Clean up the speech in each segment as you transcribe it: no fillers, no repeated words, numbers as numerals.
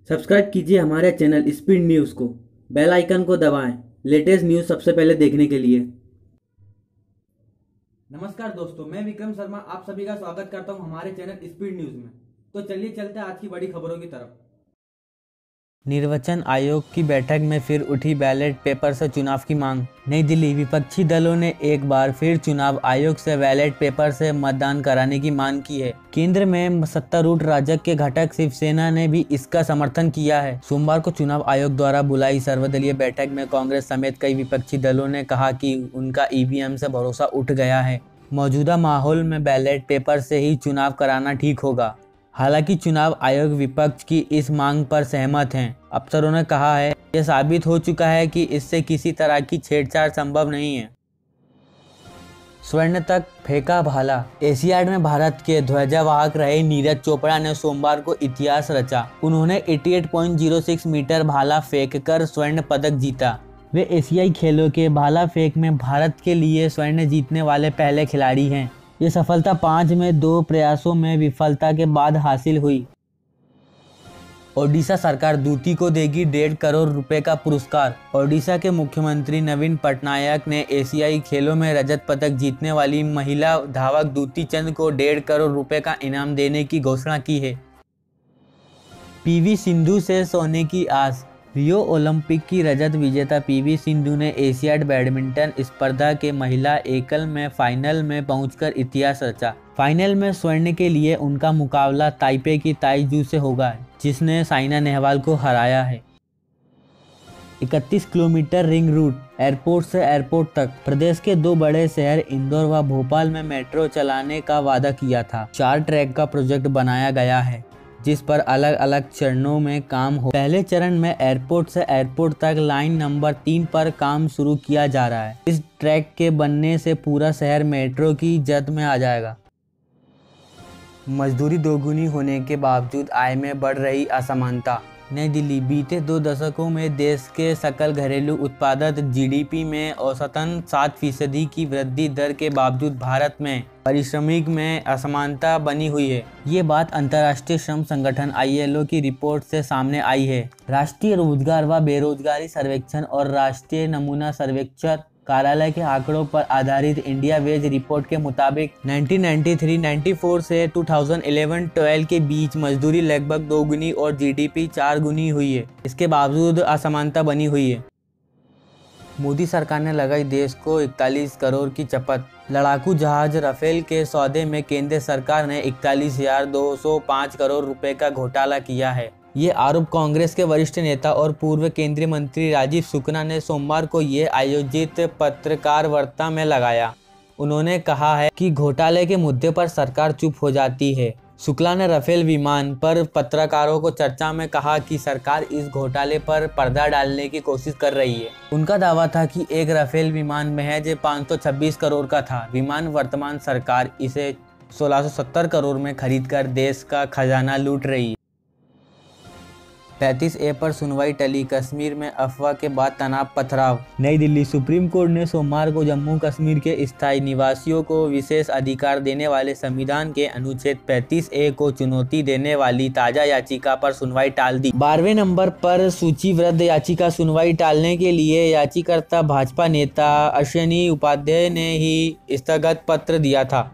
Subscribe कीजिए हमारे channel speed news को, बेल आइकन को दबाएं लेटेस्ट न्यूज़ सबसे पहले देखने के लिए। नमस्कार दोस्तों, मैं विक्रम शर्मा आप सभी का स्वागत करता हूं हमारे चैनल स्पीड न्यूज़ में। तो चलिए चलते हैं आज की बड़ी खबरों की तरफ। निर्वाचन आयोग की बैठक में फिर उठी बैलेट पेपर से चुनाव की मांग। नई दिल्ली, विपक्षी दलों ने एक बार फिर चुनाव आयोग से बैलेट पेपर से मतदान कराने की मांग की है। केंद्र में सत्तारूढ़ राजग के घटक शिवसेना ने भी इसका समर्थन किया है। सोमवार को चुनाव आयोग द्वारा बुलाई सर्वदलीय बैठक में कांग्रेस समेत कई विपक्षी दलों ने कहा कि उनका ईवीएम से भरोसा उठ गया है। मौजूदा माहौल में बैलेट पेपर से ही चुनाव कराना ठीक होगा। हालांकि चुनाव आयोग विपक्ष की इस मांग पर सहमत हैं। अफसरों ने कहा है यह साबित हो चुका है कि इससे किसी तरह की छेड़छाड़ संभव नहीं है। स्वर्ण तक फेंका भाला। एशियाड में भारत के ध्वजावाहक रहे नीरज चोपड़ा ने सोमवार को इतिहास रचा। उन्होंने 88.06 मीटर भाला फेंककर स्वर्ण पदक जीता। वे एशियाई खेलों के भाला फेंक में भारत के लिए स्वर्ण जीतने वाले पहले खिलाड़ी हैं। ये सफलता 5 में 2 प्रयासों में विफलता के बाद हासिल हुई। ओडिशा सरकार दूती को देगी 1.5 करोड़ रुपए का पुरस्कार। ओडिशा के मुख्यमंत्री नवीन पटनायक ने एशियाई खेलों में रजत पदक जीतने वाली महिला धावक दूती चंद को 1.5 करोड़ रुपए का इनाम देने की घोषणा की है। पीवी सिंधु से सोने की आस। रियो ओलंपिक की रजत विजेता पीवी सिंधु ने एशियाड बैडमिंटन स्पर्धा के महिला एकल में फाइनल में पहुंचकर इतिहास रचा। फाइनल में स्वर्ण के लिए उनका मुकाबला ताइपे की ताइजू से होगा, जिसने साइना नेहवाल को हराया है। 31 किलोमीटर रिंग रूट। एयरपोर्ट से एयरपोर्ट तक प्रदेश के 2 बड़े शहर इंदौर व भोपाल में मेट्रो चलाने का वादा किया था। 4 ट्रैक का प्रोजेक्ट बनाया गया है, जिस पर अलग अलग चरणों में काम हो। पहले चरण में एयरपोर्ट से एयरपोर्ट तक लाइन नंबर 3 पर काम शुरू किया जा रहा है। इस ट्रैक के बनने से पूरा शहर मेट्रो की जद में आ जाएगा। मजदूरी दोगुनी होने के बावजूद आय में बढ़ रही असमानता। नई दिल्ली, बीते 2 दशकों में देश के सकल घरेलू उत्पाद जीडीपी में औसतन 7% की वृद्धि दर के बावजूद भारत में पारिश्रमिक में असमानता बनी हुई है। ये बात अंतर्राष्ट्रीय श्रम संगठन ILO की रिपोर्ट से सामने आई है। राष्ट्रीय रोजगार व बेरोजगारी सर्वेक्षण और राष्ट्रीय नमूना सर्वेक्षण कार्यालय के आंकड़ों पर आधारित इंडिया वेज रिपोर्ट के मुताबिक 1993-94 से 2011-12 के बीच मजदूरी लगभग 2 गुनी और जीडीपी 4 गुनी हुई है। इसके बावजूद असमानता बनी हुई है। मोदी सरकार ने लगाई देश को 41 करोड़ की चपत। लड़ाकू जहाज राफेल के सौदे में केंद्र सरकार ने 41,205 करोड़ रुपए का घोटाला किया है। ये आरोप कांग्रेस के वरिष्ठ नेता और पूर्व केंद्रीय मंत्री राजीव शुक्ला ने सोमवार को ये आयोजित पत्रकार वार्ता में लगाया। उन्होंने कहा है कि घोटाले के मुद्दे पर सरकार चुप हो जाती है। शुक्ला ने राफेल विमान पर पत्रकारों को चर्चा में कहा कि सरकार इस घोटाले पर पर्दा डालने की कोशिश कर रही है। उनका दावा था कि एक राफेल विमान महज 526 करोड़ का था। विमान वर्तमान सरकार इसे 1670 करोड़ में खरीदकर देश का खजाना लूट रही है। 35A पर सुनवाई टली। कश्मीर में अफवाह के बाद तनाव पथराव। नई दिल्ली, सुप्रीम कोर्ट ने सोमवार को जम्मू कश्मीर के स्थायी निवासियों को विशेष अधिकार देने वाले संविधान के अनुच्छेद 35A को चुनौती देने वाली ताजा याचिका पर सुनवाई टाल दी। 12वें नंबर पर सूचीबद्ध याचिका सुनवाई टालने के लिए याचिकाकर्ता भाजपा नेता अश्विनी उपाध्याय ने ही स्थगन पत्र दिया था।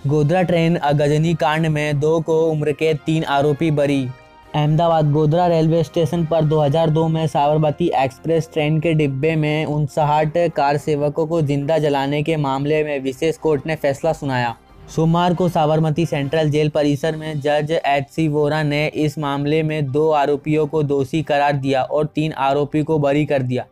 गोधरा ट्रेन अगजनी कांड में 2 को उम्रकैद, 3 आरोपी बरी। अहमदाबाद गोधरा रेलवे स्टेशन पर 2002 में साबरमती एक्सप्रेस ट्रेन के डिब्बे में 59 कार सेवकों को जिंदा जलाने के मामले में विशेष कोर्ट ने फैसला सुनाया। सोमवार को साबरमती सेंट्रल जेल परिसर में जज HC वोरा ने इस मामले में 2 आरोपियों को दोषी करार दिया और 3 आरोपी को बरी कर दिया।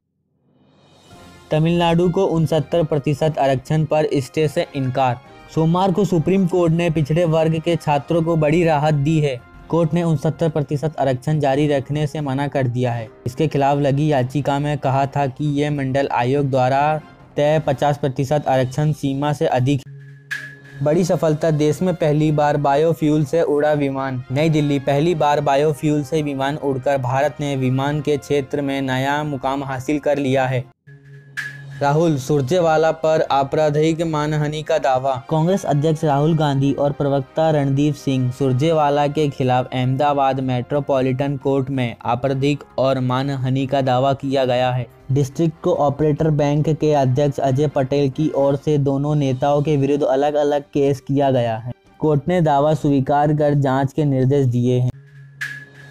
तमिलनाडु को 69% आरक्षण पर स्टे से इनकार। सोमवार को सुप्रीम कोर्ट ने पिछड़े वर्ग के छात्रों को बड़ी राहत दी है। कोर्ट ने 69% आरक्षण जारी रखने से मना कर दिया है। इसके खिलाफ लगी याचिका में कहा था कि यह मंडल आयोग द्वारा तय 50% आरक्षण सीमा से अधिक। बड़ी सफलता, देश में पहली बार बायोफ्यूल से उड़ा विमान। नई दिल्ली, पहली बार बायोफ्यूल से विमान उड़कर भारत ने विमान के क्षेत्र में नया मुकाम हासिल कर लिया है। राहुल सुरजेवाला पर आपराधिक मानहानि का दावा। कांग्रेस अध्यक्ष राहुल गांधी और प्रवक्ता रणदीप सिंह सुरजेवाला के खिलाफ अहमदाबाद मेट्रोपॉलिटन कोर्ट में आपराधिक और मानहानि का दावा किया गया है। डिस्ट्रिक्ट कोऑपरेटिव बैंक के अध्यक्ष अजय पटेल की ओर से दोनों नेताओं के विरुद्ध अलग अलग केस किया गया है। कोर्ट ने दावा स्वीकार कर जांच के निर्देश दिए हैं।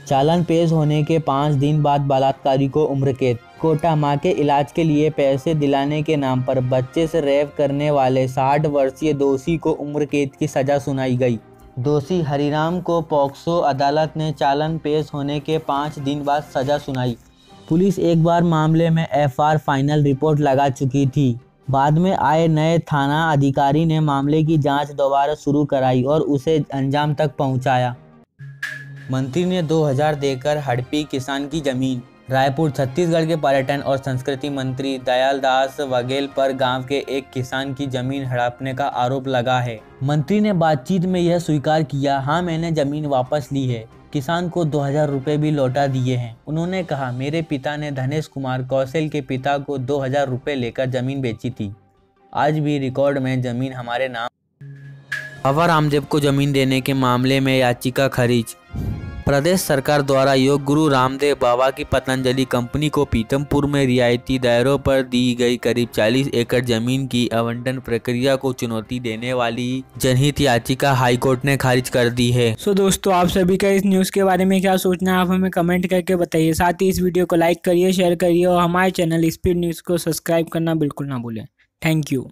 चालान पेश होने के 5 दिन बाद बलात्कारी को उम्रकैद। कोटा मां के इलाज के लिए पैसे दिलाने के नाम पर बच्चे से रेप करने वाले 60 वर्षीय दोषी को उम्रकैद की सजा सुनाई गई। दोषी हरिराम को पॉक्सो अदालत ने चालान पेश होने के 5 दिन बाद सजा सुनाई। पुलिस एक बार मामले में एफआईआर फाइनल रिपोर्ट लगा चुकी थी। बाद में आए नए थाना अधिकारी ने मामले की जांच दोबारा शुरू कराई और उसे अंजाम तक पहुंचाया। मंत्री ने 2000 देकर हड़पी किसान की जमीन। रायपुर छत्तीसगढ़ के पर्यटन और संस्कृति मंत्री दयालदास बघेल पर गांव के एक किसान की जमीन हड़पने का आरोप लगा है। मंत्री ने बातचीत में यह स्वीकार किया, हाँ मैंने जमीन वापस ली है। किसान को 2000 रुपये भी लौटा दिए हैं। उन्होंने कहा, मेरे पिता ने धनेश कुमार कौशल के पिता को 2000 रुपये लेकर जमीन बेची थी। आज भी रिकॉर्ड में जमीन हमारे नाम। बाबा रामदेव को जमीन देने के मामले में याचिका खारिज। प्रदेश सरकार द्वारा योग गुरु रामदेव बाबा की पतंजलि कंपनी को पीथमपुर में रियायती दायरों पर दी गई करीब 40 एकड़ जमीन की आवंटन प्रक्रिया को चुनौती देने वाली जनहित याचिका हाईकोर्ट ने खारिज कर दी है। दोस्तों, आप सभी का इस न्यूज़ के बारे में क्या सोचना है, आप हमें कमेंट करके बताइए। साथ ही इस वीडियो को लाइक करिए, शेयर करिए और हमारे चैनल स्पीड न्यूज़ को सब्सक्राइब करना बिल्कुल ना भूलें। Thank you.